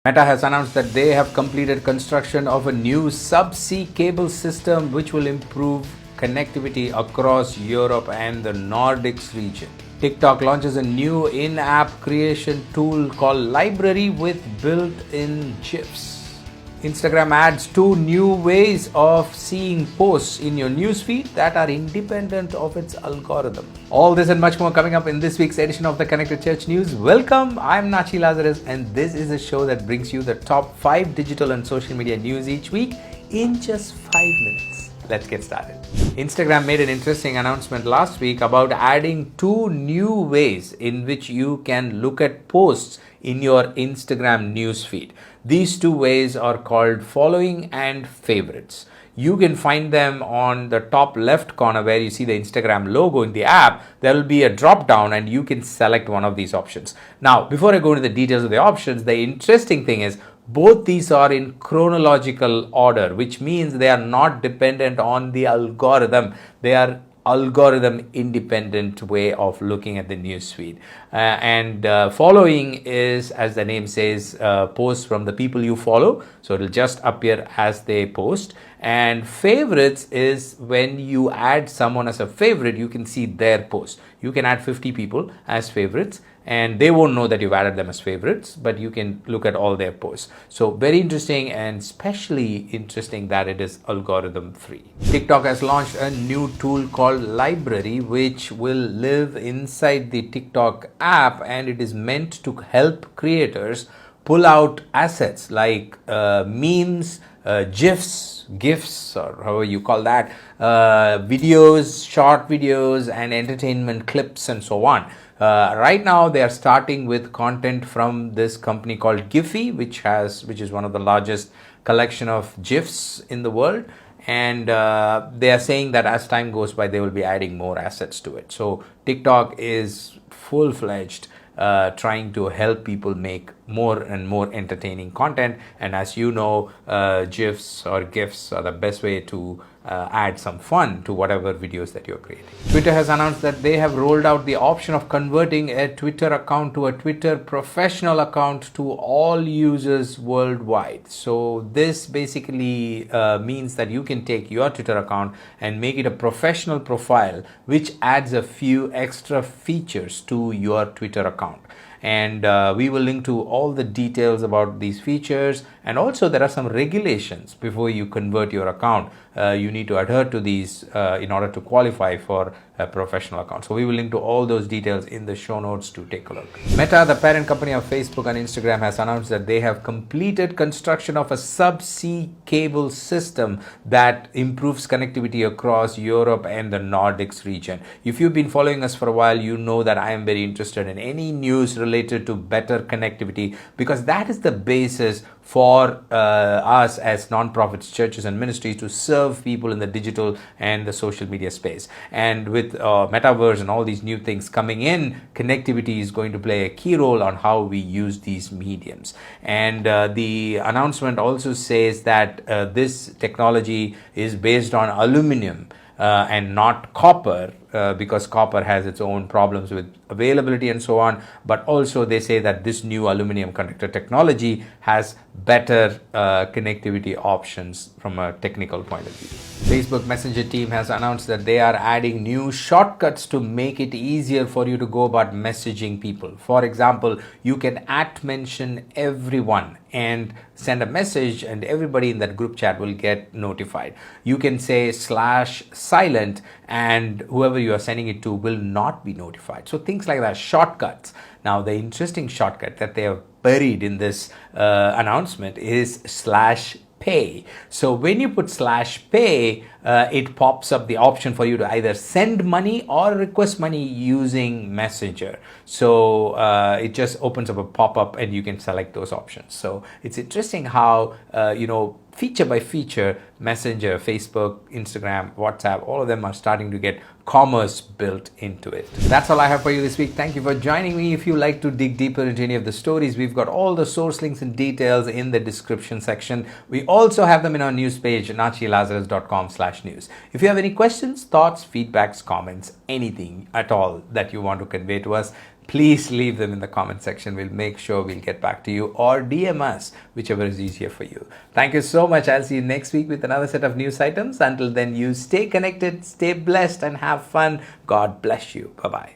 Meta has announced that they have completed construction of a new subsea cable system which will improve connectivity across Europe and the Nordics region. TikTok launches a new in-app creation tool called Library with built-in GIFs. Instagram adds 2 new ways of seeing posts in your newsfeed that are independent of its algorithm. All this and much more coming up in this week's edition of the Connected Church News. Welcome, I'm Nachi Lazarus, and this is a show that brings you the top 5 digital and social media news each week in just 5 minutes. Let's get started. Instagram made an interesting announcement last week about adding 2 new ways in which you can look at posts in your Instagram newsfeed. These 2 ways are called following and favorites. You can find them on the top left corner where you see the Instagram logo in the app. There will be a drop down and you can select one of these options. Now, before I go into the details of the options, the interesting thing is both these are in chronological order, which means they are not dependent on the algorithm. They are algorithm independent way of looking at the newsfeed. Following is, as the name says, posts from the people you follow. So it'll just appear as they post. And favorites is when you add someone as a favorite, you can see their post. You can add 50 people as favorites and they won't know that you've added them as favorites, but you can look at all their posts. So very interesting, and especially interesting that it is algorithm free. TikTok has launched a new tool called Library, which will live inside the TikTok app, and it is meant to help creators pull out assets like memes, GIFs, or however you call that, videos, short videos, and entertainment clips, and so on. Right now, they are starting with content from this company called Giphy, which is one of the largest collection of GIFs in the world. And they are saying that as time goes by, they will be adding more assets to it. So TikTok is full-fledged trying to help people make more and more entertaining content. And as you know, GIFs or GIFs are the best way to add some fun to whatever videos that you're creating. Twitter has announced that they have rolled out the option of converting a Twitter account to a Twitter professional account to all users worldwide. So this basically means that you can take your Twitter account and make it a professional profile, which adds a few extra features to your Twitter account. And we will link to all the details about these features. And also there are some regulations before you convert your account. You need to adhere to these in order to qualify for a professional account. So we will link to all those details in the show notes to take a look. Meta, the parent company of Facebook and Instagram, has announced that they have completed construction of a subsea cable system that improves connectivity across Europe and the Nordics region. If you've been following us for a while, you know that I am very interested in any news related to better connectivity, because that is the basis for us as nonprofits, churches and ministries to serve people in the digital and the social media space. And with Metaverse and all these new things coming in, connectivity is going to play a key role on how we use these mediums. And the announcement also says that this technology is based on aluminum and not copper, because copper has its own problems with availability and so on. But also they say that this new aluminum conductor technology has better connectivity options from a technical point of view. Facebook Messenger team has announced that they are adding new shortcuts to make it easier for you to go about messaging people. For example, you can @mention everyone and send a message, and everybody in that group chat will get notified. You can say /silent, and whoever you are sending it to will not be notified. So things like that, shortcuts. Now, the interesting shortcut that they have buried in this announcement is /pay. So when you put /pay, it pops up the option for you to either send money or request money using Messenger. So it just opens up a pop-up and you can select those options. So it's interesting how, feature by feature, Messenger, Facebook, Instagram, WhatsApp, all of them are starting to get commerce built into it. That's all I have for you this week. Thank you for joining me. If you like to dig deeper into any of the stories, we've got all the source links and details in the description section. We also have them in our news page, nachilazarus.com/news. If you have any questions, thoughts, feedbacks, comments, anything at all that you want to convey to us, please leave them in the comment section. We'll make sure we'll get back to you, or DM us, whichever is easier for you. Thank you so much. I'll see you next week with another set of news items. Until then, you stay connected, stay blessed, and have fun. God bless you. Bye-bye.